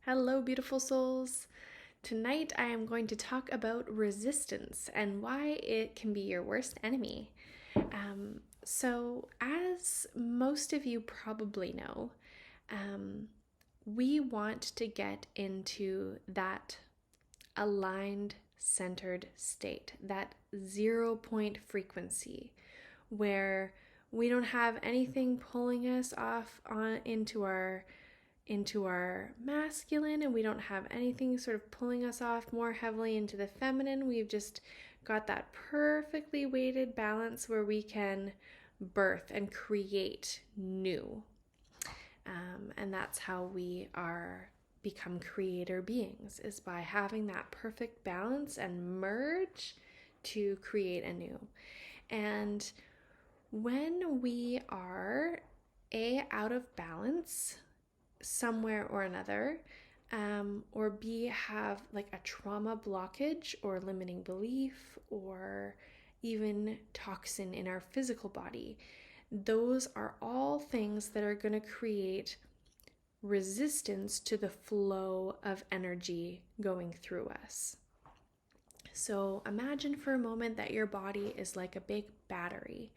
Hello, beautiful souls. Tonight I am going to talk about resistance and why it can be your worst enemy. As most of you probably know, we want to get into that aligned, centered state, that 0 point frequency where we don't have anything pulling us off into our masculine, and we don't have anything sort of pulling us off more heavily into the feminine. We've just got that perfectly weighted balance where we can birth and create new. And that's how we are become creator beings, is by having that perfect balance and merge to create anew. And when we are out of balance somewhere or another, or B, have like a trauma blockage or limiting belief or even toxin in our physical body, those are all things that are going to create resistance to the flow of energy going through us. So imagine for a moment that your body is like a big battery,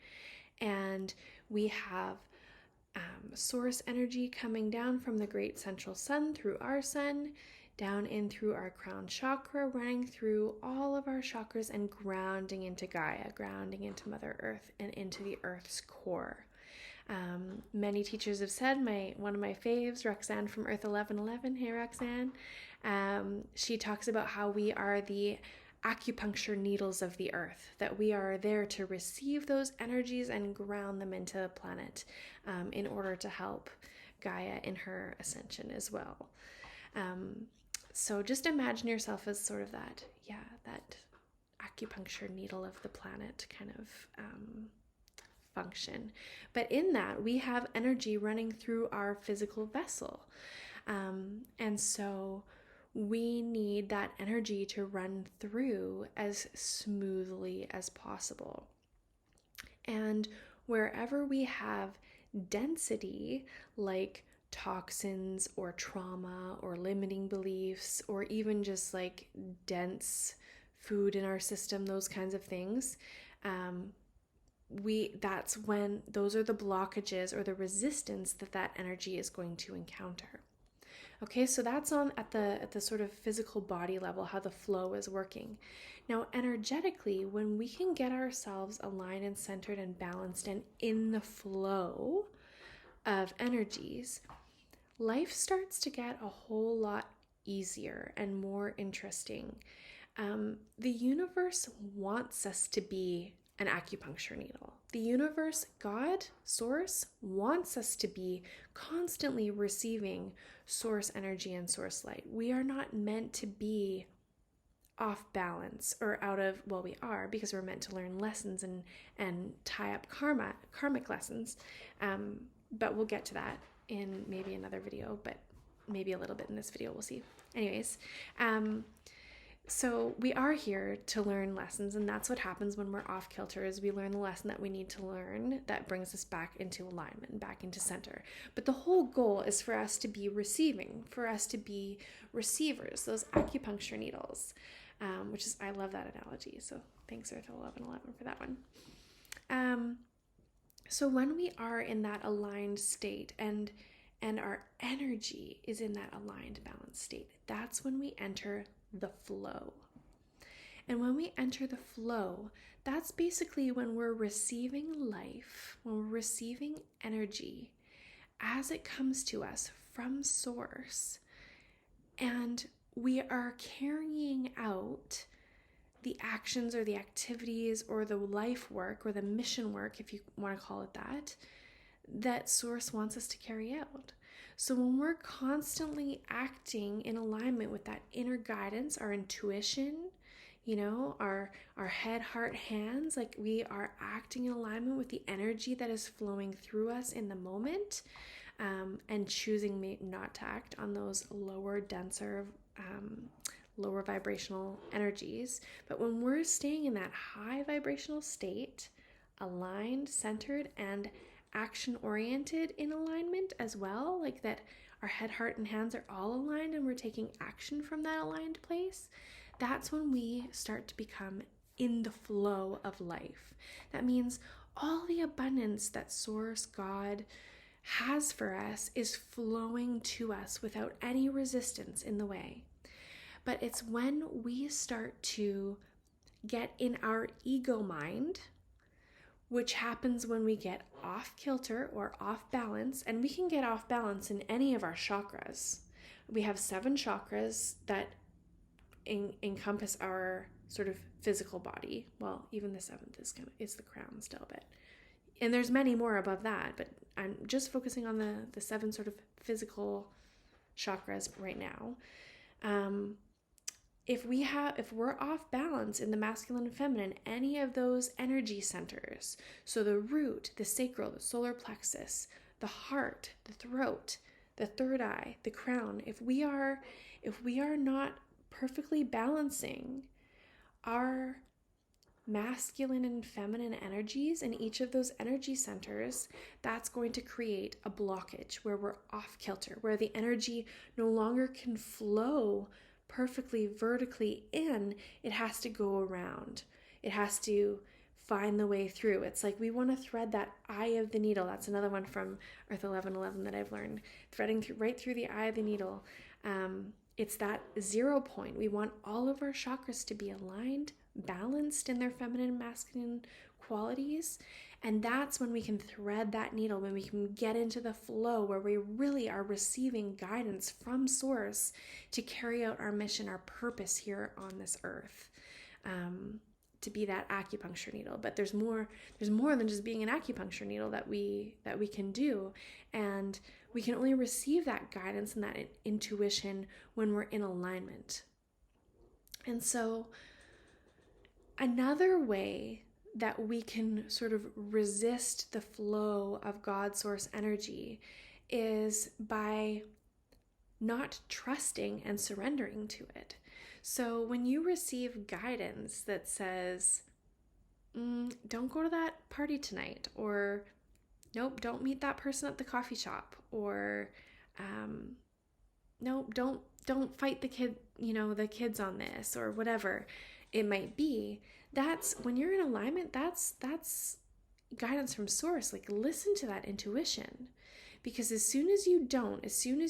and we have source energy coming down from the great central sun through our sun, down in through our crown chakra, running through all of our chakras and grounding into Gaia, grounding into Mother Earth and into the Earth's core. Many teachers have said, one of my faves, Roxanne from Earth 1111, hey Roxanne, she talks about how we are the acupuncture needles of the earth, that we are there to receive those energies and ground them into the planet, in order to help Gaia in her ascension as well. So just imagine yourself as sort of that acupuncture needle of the planet kind of function. But in that, we have energy running through our physical vessel. And so we need that energy to run through as smoothly as possible. And wherever we have density, like toxins or trauma or limiting beliefs, or even just like dense food in our system, those kinds of things, that's when those are the blockages or the resistance that energy is going to encounter. Okay, so that's at the sort of physical body level, how the flow is working. Now, energetically, when we can get ourselves aligned and centered and balanced and in the flow of energies, life starts to get a whole lot easier and more interesting. The universe wants us to be an acupuncture needle. The universe, God, source, wants us to be constantly receiving source energy and source light. We are not meant to be off balance or we are, because we're meant to learn lessons and tie up karmic lessons. But we'll get to that in maybe another video, but maybe a little bit in this video, we'll see. Anyways, so we are here to learn lessons, and that's what happens when we're off kilter, is we learn the lesson that we need to learn that brings us back into alignment, back into center. But the whole goal is for us to be receiving, for us to be receivers, those acupuncture needles, which is, I love that analogy. So thanks Earth 1111 for that one. So when we are in that aligned state and our energy is in that aligned, balanced state, that's when we enter the flow. And when we enter the flow, that's basically when we're receiving life, when we're receiving energy as it comes to us from source, and we are carrying out the actions or the activities or the life work or the mission work, if you want to call it that source wants us to carry out. So when we're constantly acting in alignment with that inner guidance, our intuition, our head, heart, hands, like we are acting in alignment with the energy that is flowing through us in the moment, and choosing not to act on those lower, denser, lower vibrational energies. But when we're staying in that high vibrational state, aligned, centered, and action oriented in alignment as well, like that our head, heart, and hands are all aligned and we're taking action from that aligned place, that's when we start to become in the flow of life. That means all the abundance that Source, God, has for us is flowing to us without any resistance in the way. But it's when we start to get in our ego mind, which happens when we get off kilter or off balance, and we can get off balance in any of our chakras. We have 7 chakras that encompass our sort of physical body. Well, even the 7th is the crown still, but and there's many more above that, but I'm just focusing on the 7 sort of physical chakras right now. If we're off balance in the masculine and feminine, any of those energy centers, so the root, the sacral, the solar plexus, the heart, the throat, the third eye, the crown, if we are not perfectly balancing our masculine and feminine energies in each of those energy centers, that's going to create a blockage where we're off kilter, where the energy no longer can flow perfectly vertically in. It has to go around. It has to find the way through. It's like we want to thread that eye of the needle. That's another one from Earth 1111 that I've learned. Threading right through the eye of the needle. It's that 0 point. We want all of our chakras to be aligned, balanced in their feminine and masculine qualities. And that's when we can thread that needle, when we can get into the flow where we really are receiving guidance from Source to carry out our mission, our purpose here on this earth, to be that acupuncture needle. But there's more than just being an acupuncture needle that we can do. And we can only receive that guidance and that intuition when we're in alignment. And so another way that we can sort of resist the flow of God Source energy is by not trusting and surrendering to it. So when you receive guidance that says, don't go to that party tonight, or nope, don't meet that person at the coffee shop, or nope, don't fight the kids on this, or whatever it might be, that's when you're in alignment, that's guidance from Source. Like, listen to that intuition. Because as soon as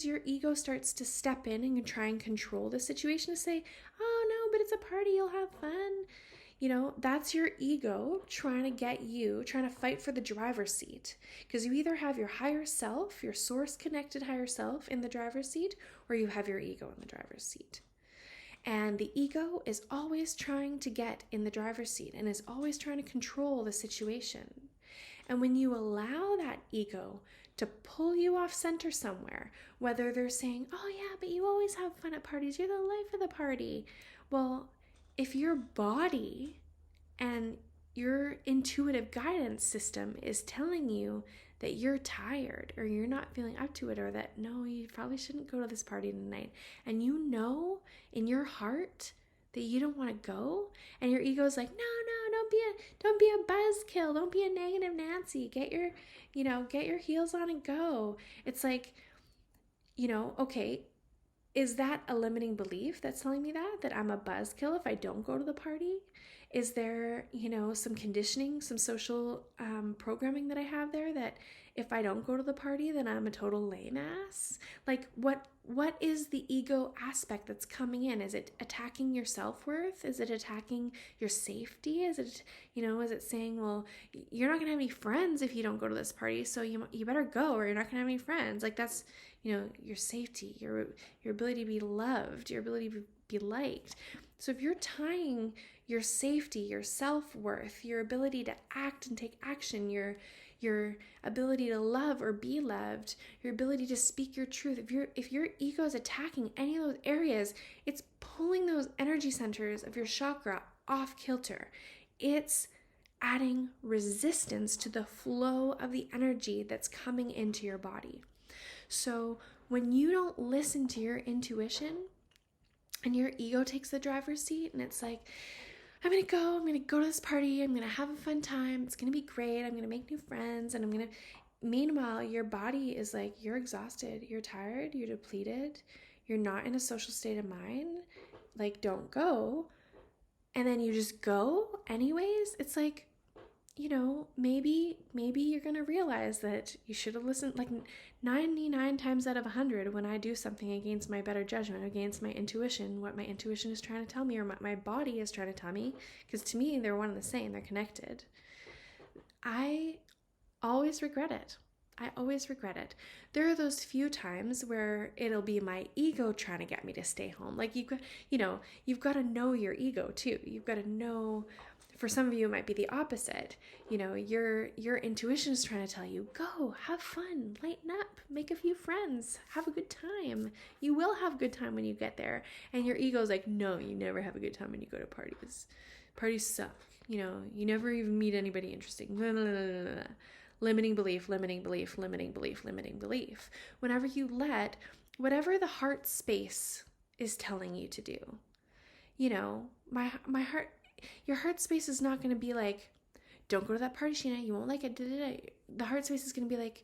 your ego starts to step in and try and control the situation, to say, oh no, but it's a party, you'll have fun. That's your ego trying to fight for the driver's seat. Because you either have your higher self, your Source connected higher self in the driver's seat, or you have your ego in the driver's seat. And the ego is always trying to get in the driver's seat and is always trying to control the situation. And when you allow that ego to pull you off center somewhere, whether they're saying, oh yeah, but you always have fun at parties, you're the life of the party. Well, if your body and your intuitive guidance system is telling you that you're tired or you're not feeling up to it, or that no, you probably shouldn't go to this party tonight, and you know in your heart that you don't want to go, and your ego's like, no, don't be a buzzkill, don't be a negative Nancy, get your heels on and go. It's like, okay, is that a limiting belief that's telling me that I'm a buzzkill if I don't go to the party? Is there, some conditioning, some social programming that I have there that if I don't go to the party, then I'm a total lame ass? Like, what is the ego aspect that's coming in? Is it attacking your self-worth? Is it attacking your safety? Is it, is it saying, well, you're not going to have any friends if you don't go to this party, so you better go or you're not going to have any friends? Like, that's, your safety, your ability to be loved, your ability to be liked. So if you're tying your safety, your self-worth, your ability to act and take action, your ability to love or be loved, your ability to speak your truth, if your ego is attacking any of those areas, it's pulling those energy centers of your chakra off kilter. It's adding resistance to the flow of the energy that's coming into your body. So when you don't listen to your intuition and your ego takes the driver's seat and it's like, I'm going to go to this party, I'm going to have a fun time, it's going to be great, I'm going to make new friends, and meanwhile, your body is like, you're exhausted, you're tired, you're depleted, you're not in a social state of mind, like, don't go. And then you just go anyways. It's like, maybe you're going to realize that you should have listened. Like 99 times out of 100, when I do something against my better judgment, against my intuition, what my intuition is trying to tell me, or what my body is trying to tell me, because to me, they're one and the same, they're connected, I always regret it. I always regret it. There are those few times where it'll be my ego trying to get me to stay home. Like you've got to know your ego too. You've got to know. For some of you, it might be the opposite. Your intuition is trying to tell you, go, have fun, lighten up, make a few friends, have a good time. You will have a good time when you get there. And your ego's like, no, you never have a good time when you go to parties. Parties suck. You never even meet anybody interesting. Blah, blah, blah, blah, blah. Limiting belief. Whenever you let whatever the heart space is telling you to do, my heart, your heart space is not going to be like, don't go to that party, Sheena, you won't like it. The heart space is going to be like,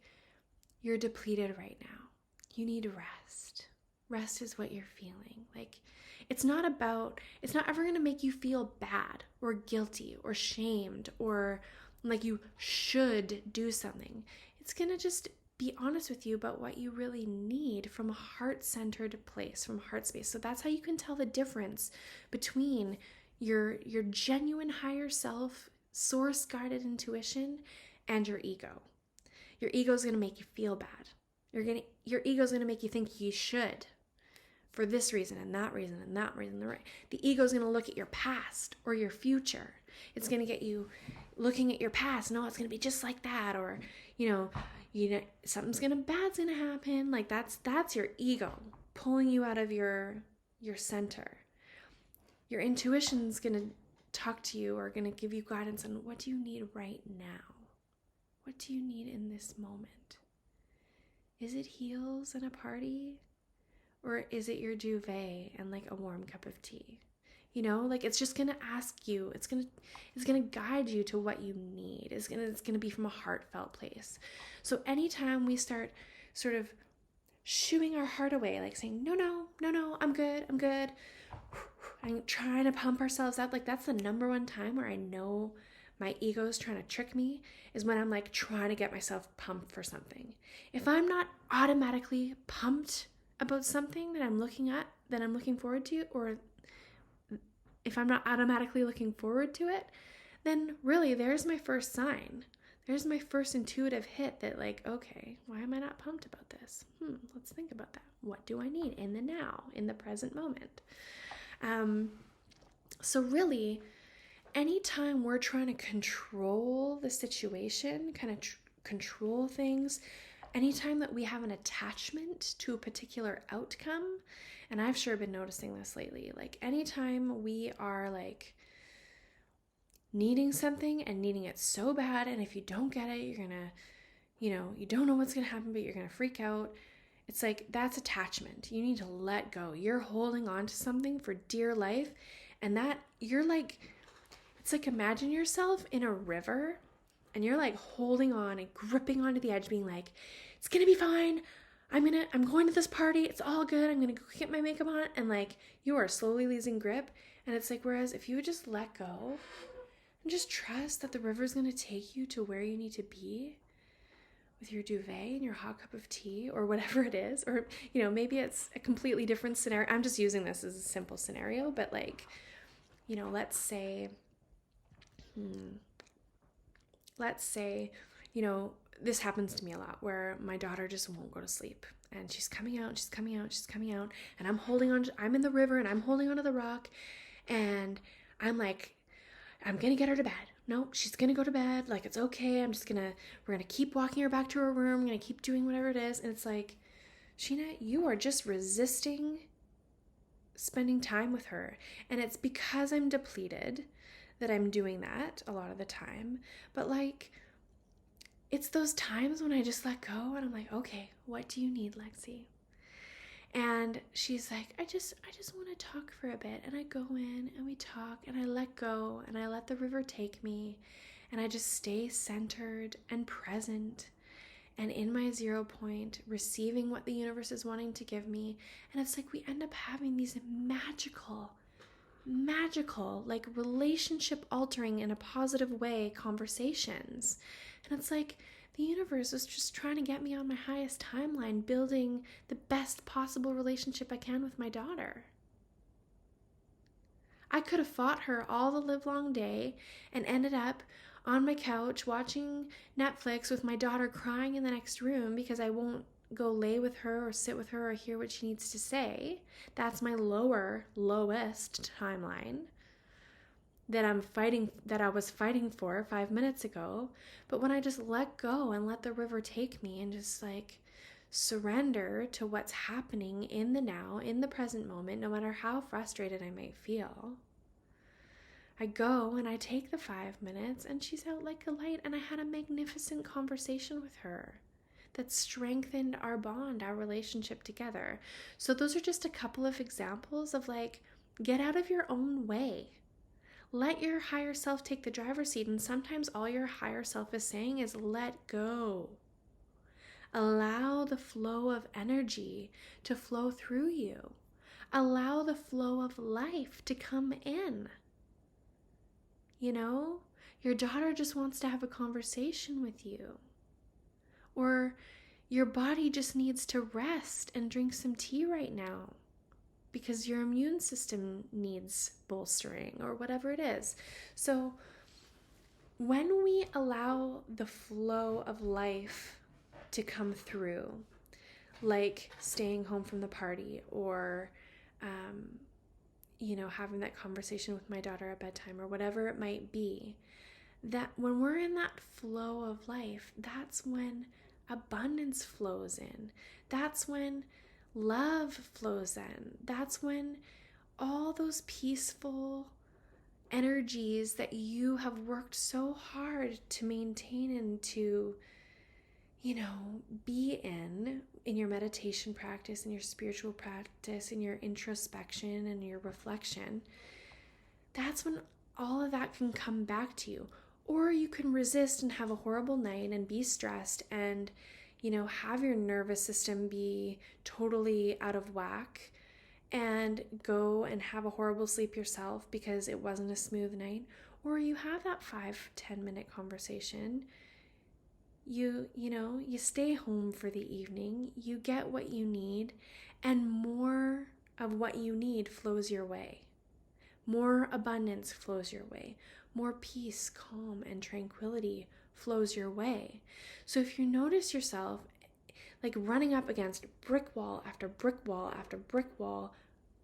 you're depleted right now. You need rest. Rest is what you're feeling. Like, it's not ever going to make you feel bad or guilty or shamed or like you should do something. It's going to just be honest with you about what you really need from a heart-centered place, from heart space. So that's how you can tell the difference between your genuine higher self, source-guided intuition, and your ego. Your ego is going to make you feel bad. Your ego is going to make you think you should for this reason and that reason and that reason. The ego is going to look at your past or your future. It's going to get you looking at your past. No, it's going to be just like that, or something's bad's going to happen. Like that's your ego pulling you out of your center. Your intuition's going to talk to you or going to give you guidance on what do you need right now? What do you need in this moment? Is it heels and a party? Or is it your duvet and like a warm cup of tea? It's just going to ask you, it's going to guide you to what you need. It's going to be from a heartfelt place. So anytime we start sort of shooing our heart away, like saying, no, I'm good. And trying to pump ourselves up, like that's the number one time where I know my ego is trying to trick me, is when I'm like trying to get myself pumped for something. If I'm not automatically pumped about something that I'm looking at, that I'm looking forward to, or if I'm not automatically looking forward to it, then really there's my first sign. There's my first intuitive hit that like, okay, why am I not pumped about this? Let's think about that. What do I need in the now, in the present moment? So really, anytime we're trying to control the situation, kind of control things, anytime that we have an attachment to a particular outcome, and I've sure been noticing this lately, like anytime we are like needing something and needing it so bad, and if you don't get it, you're gonna, you don't know what's gonna happen, but you're gonna freak out. It's like, that's attachment. You need to let go. You're holding on to something for dear life, and that you're like, it's like, imagine yourself in a river and you're like holding on and gripping onto the edge, being like, it's gonna be fine. I'm going to this party. It's all good. I'm gonna go get my makeup on, and like you are slowly losing grip. And it's like, whereas if you would just let go and just trust that the river's gonna take you to where you need to be with your duvet and your hot cup of tea or whatever it is, or maybe it's a completely different scenario. I'm just using this as a simple scenario, but like, let's say this happens to me a lot, where my daughter just won't go to sleep, and she's coming out, and I'm in the river and I'm holding onto the rock, and I'm like, I'm gonna get her to bed. No, she's gonna go to bed. Like, it's okay. We're gonna keep walking her back to her room. I'm gonna keep doing whatever it is. And it's like, Sheena, you are just resisting spending time with her. And it's because I'm depleted that I'm doing that a lot of the time. But like, it's those times when I just let go and I'm like, okay, what do you need, Lexi? And she's like, I just want to talk for a bit. And I go in and we talk and I let go and I let the river take me and I just stay centered and present. and in my 0 point, receiving what the universe is wanting to give me. And it's like we end up having these magical, like relationship altering in a positive way conversations. And it's like the universe was just trying to get me on my highest timeline, building the best possible relationship I can with my daughter. I could have fought her all the livelong day and ended up on my couch watching Netflix with my daughter crying in the next room because I won't go lay with her or sit with her or hear what she needs to say. That's my lowest timeline that I was fighting for 5 minutes ago. But when I just let go and let the river take me and just like surrender to what's happening in the now, in the present moment, no matter how frustrated I might feel, I go and I take the 5 minutes and she's out like a light, and I had a magnificent conversation with her that strengthened our bond, our relationship together. So those are just a couple of examples of like, get out of your own way. Let your higher self take the driver's seat. And sometimes all your higher self is saying is let go. Allow the flow of energy to flow through you. Allow the flow of life to come in. You know, your daughter just wants to have a conversation with you. Or your body just needs to rest and drink some tea right now because your immune system needs bolstering or whatever it is. So when we allow the flow of life to come through, like staying home from the party or, having that conversation with my daughter at bedtime or whatever it might be, that when we're in that flow of life, that's when abundance flows in. That's when love flows in. That's when all those peaceful energies that you have worked so hard to maintain and to, be in your meditation practice, in your spiritual practice, in your introspection and your reflection, that's when all of that can come back to you. Or you can resist and have a horrible night and be stressed and, have your nervous system be totally out of whack and go and have a horrible sleep yourself because it wasn't a smooth night. Or you have that 5-10 minute conversation. You stay home for the evening, you get what you need, and more of what you need flows your way. More abundance flows your way. More peace, calm, and tranquility flows your way. So if you notice yourself like running up against brick wall after brick wall after brick wall,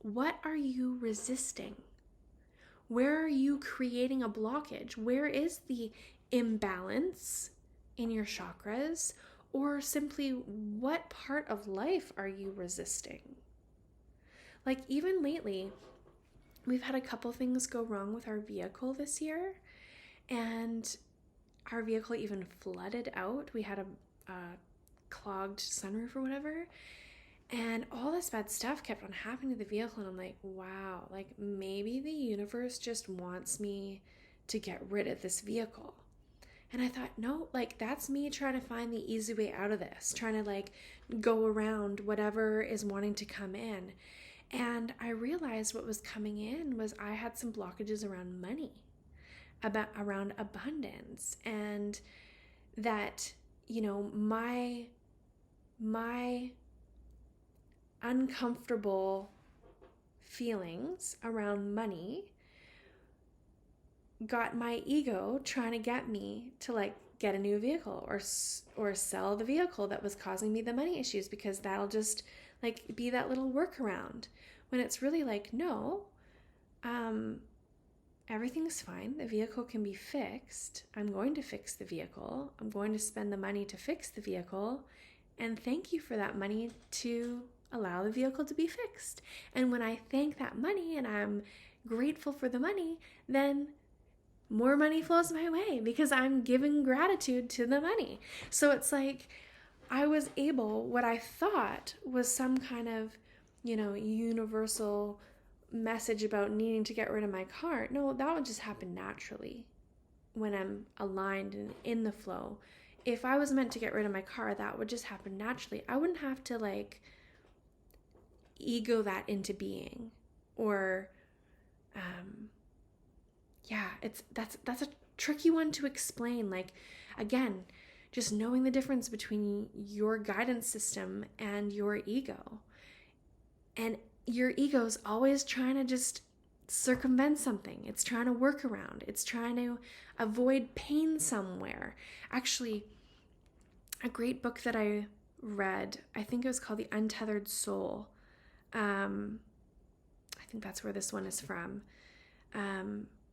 what are you resisting? Where are you creating a blockage? Where is the imbalance in your chakras? Or simply, what part of life are you resisting? Like even lately, we've had a couple things go wrong with our vehicle this year, and our vehicle even flooded out. We had a clogged sunroof or whatever, and all this bad stuff kept on happening to the vehicle, and I'm like, wow, like maybe the universe just wants me to get rid of this vehicle. And I thought, no, like that's me trying to find the easy way out of this, trying to like go around whatever is wanting to come in. And I realized what was coming in was I had some blockages around money, around abundance, and that, my uncomfortable feelings around money got my ego trying to get me to like get a new vehicle or sell the vehicle that was causing me the money issues, because that'll just like be that little workaround, when it's really like, no, everything's fine. The vehicle can be fixed. I'm going to fix the vehicle. I'm going to spend the money to fix the vehicle, and thank you for that money to allow the vehicle to be fixed. And when I thank that money and I'm grateful for the money, then more money flows my way because I'm giving gratitude to the money. So it's like I was able, what I thought was some kind of, universal message about needing to get rid of my car. No, that would just happen naturally when I'm aligned and in the flow, if I was meant to get rid of my car, that would just happen naturally. I wouldn't have to like ego that into being, or that's a tricky one to explain. Like, again, just knowing the difference between your guidance system and your ego. And your ego is always trying to just circumvent something. It's trying to work around. It's trying to avoid pain somewhere. Actually, a great book that I read, I think it was called The Untethered Soul. I think that's where this one is from.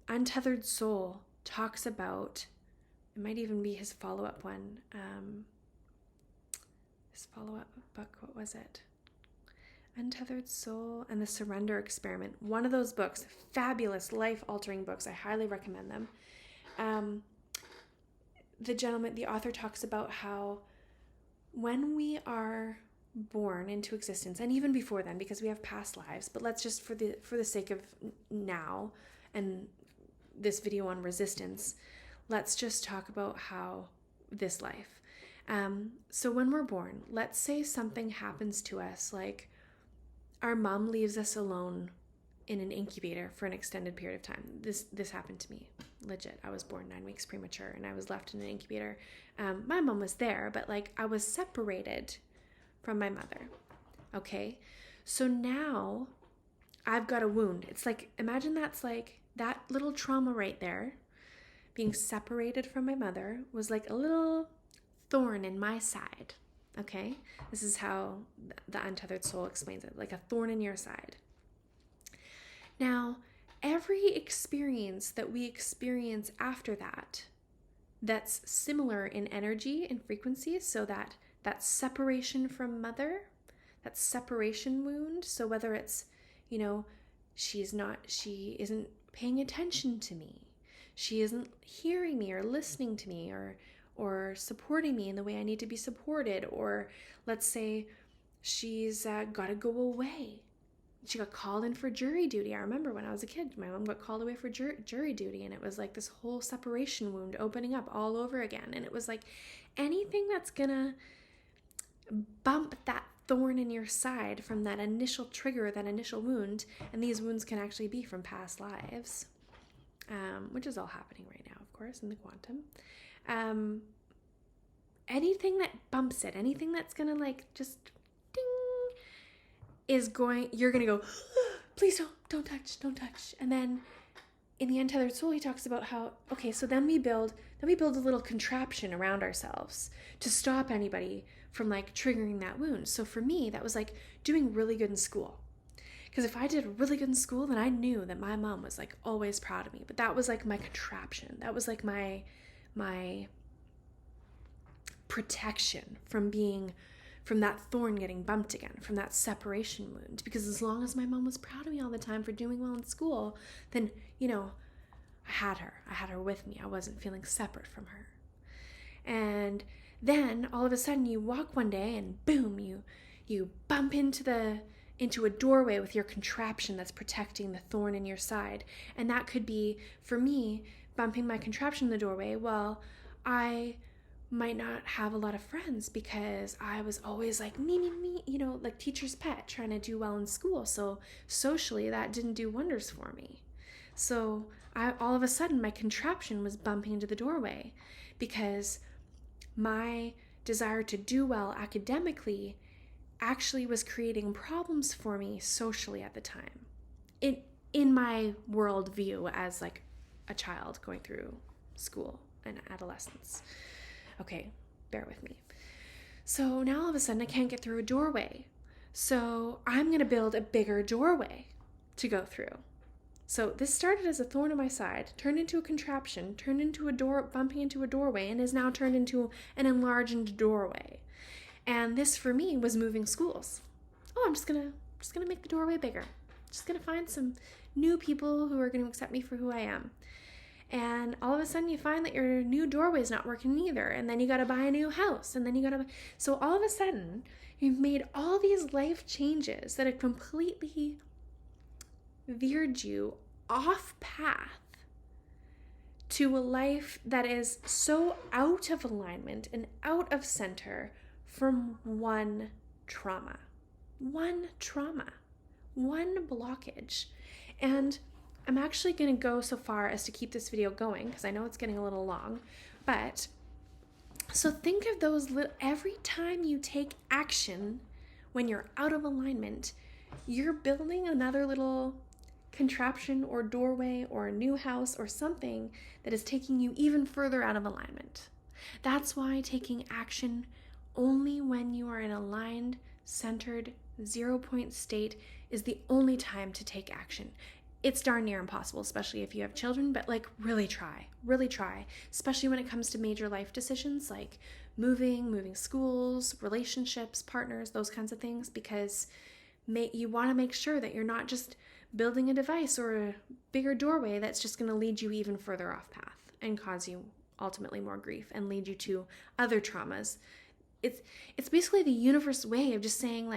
Untethered Soul talks about, it might even be his follow-up one. His follow-up book, what was it? Untethered Soul and the Surrender Experiment. One of those books, fabulous, life-altering books. I highly recommend them. The author talks about how when we are born into existence, and even before then, because we have past lives, but let's just for the sake of now and this video on resistance, let's just talk about how this life. So when we're born, let's say something happens to us, like our mom leaves us alone in an incubator for an extended period of time. This happened to me, legit. I was born 9 weeks premature and I was left in an incubator. My mom was there, but like I was separated from my mother. Okay, so now I've got a wound. It's like, imagine that's like that little trauma right there. Being separated from my mother was like a little thorn in my side. Okay, this is how the Untethered Soul explains it, like a thorn in your side. Now, every experience that we experience after that, that's similar in energy and frequency, so that separation from mother, that separation wound, so whether it's, she isn't paying attention to me, she isn't hearing me or listening to me or supporting me in the way I need to be supported, or let's say she's got to go away. She got called in for jury duty. I remember when I was a kid, my mom got called away for jury duty, and it was like this whole separation wound opening up all over again. And it was like anything that's gonna bump that thorn in your side from that initial trigger, that initial wound, and these wounds can actually be from past lives, which is all happening right now, of course, in the quantum. Anything that bumps it, anything that's gonna like just ding, you're gonna go, please don't touch. And then in the Untethered Soul, he talks about how, okay, so then we build a little contraption around ourselves to stop anybody from like triggering that wound. So for me, that was like doing really good in school. Because if I did really good in school, then I knew that my mom was like always proud of me. But that was like my contraption. That was like my protection from that thorn getting bumped again, from that separation wound. Because as long as my mom was proud of me all the time for doing well in school, then, I had her with me. I wasn't feeling separate from her. And then all of a sudden you walk one day and boom, you bump into a doorway with your contraption that's protecting the thorn in your side. And that could be, for me, bumping my contraption in the doorway. Well, I might not have a lot of friends because I was always like me, like teacher's pet, trying to do well in school. So socially, that didn't do wonders for me. So all of a sudden, my contraption was bumping into the doorway because my desire to do well academically actually was creating problems for me socially at the time. In my worldview as like a child going through school and adolescence. Okay, bear with me. So now all of a sudden I can't get through a doorway. So I'm going to build a bigger doorway to go through. So this started as a thorn in my side, turned into a contraption, turned into a door, bumping into a doorway, and is now turned into an enlarged doorway. And this for me was moving schools. Oh, I'm just gonna make the doorway bigger. Just gonna find some new people who are gonna accept me for who I am. And all of a sudden you find that your new doorway is not working either. And then you gotta buy a new house. And then so all of a sudden you've made all these life changes that have completely veered you off path to a life that is so out of alignment and out of center from one trauma, one blockage. And I'm actually going to go so far as to keep this video going because I know it's getting a little long, but so think of those every time you take action when you're out of alignment, you're building another little contraption or doorway or a new house or something that is taking you even further out of alignment. That's why taking action only when you are in a aligned, centered, 0-point state is the only time to take action. It's darn near impossible, especially if you have children, but really try, especially when it comes to major life decisions like moving schools, relationships, partners, those kinds of things, because you want to make sure that you're not just building a device or a bigger doorway that's just going to lead you even further off path and cause you ultimately more grief and lead you to other traumas. It's basically the universe's way of just saying